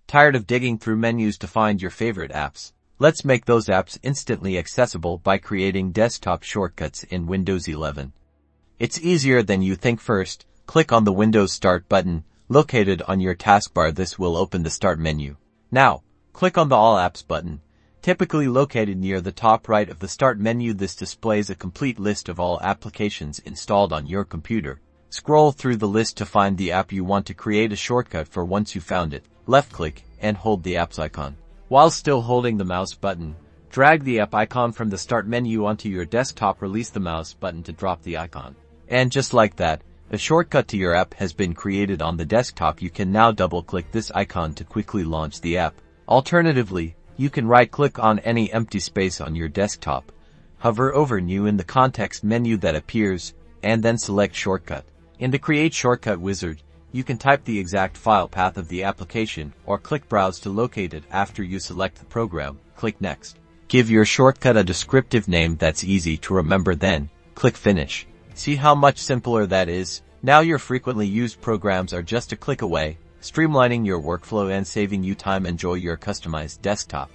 Tired of digging through menus to find your favorite apps? Let's make those apps instantly accessible by creating desktop shortcuts in Windows 11. It's easier than you think. First, click on the Windows Start button located on your taskbar. This will open the Start menu. Now, click on the All Apps button, typically located near the top right of the Start menu. This displays a complete list of all applications installed on your computer. Scroll through the list to find the app you want to create a shortcut for. Once you found it, left-click and hold the app's icon. While still holding the mouse button, drag the app icon from the Start menu onto your desktop. Release the mouse button to drop the icon. And just like that, a shortcut to your app has been created on the desktop. You can now double-click this icon to quickly launch the app. Alternatively, you can right-click on any empty space on your desktop, hover over New in the context menu that appears, and then select Shortcut. In the Create Shortcut wizard, you can type the exact file path of the application or click Browse to locate it. After you select the program, click Next. Give your shortcut a descriptive name that's easy to remember, then click Finish. See how much simpler that is? Now your frequently used programs are just a click away, streamlining your workflow and saving you time. Enjoy your customized desktop.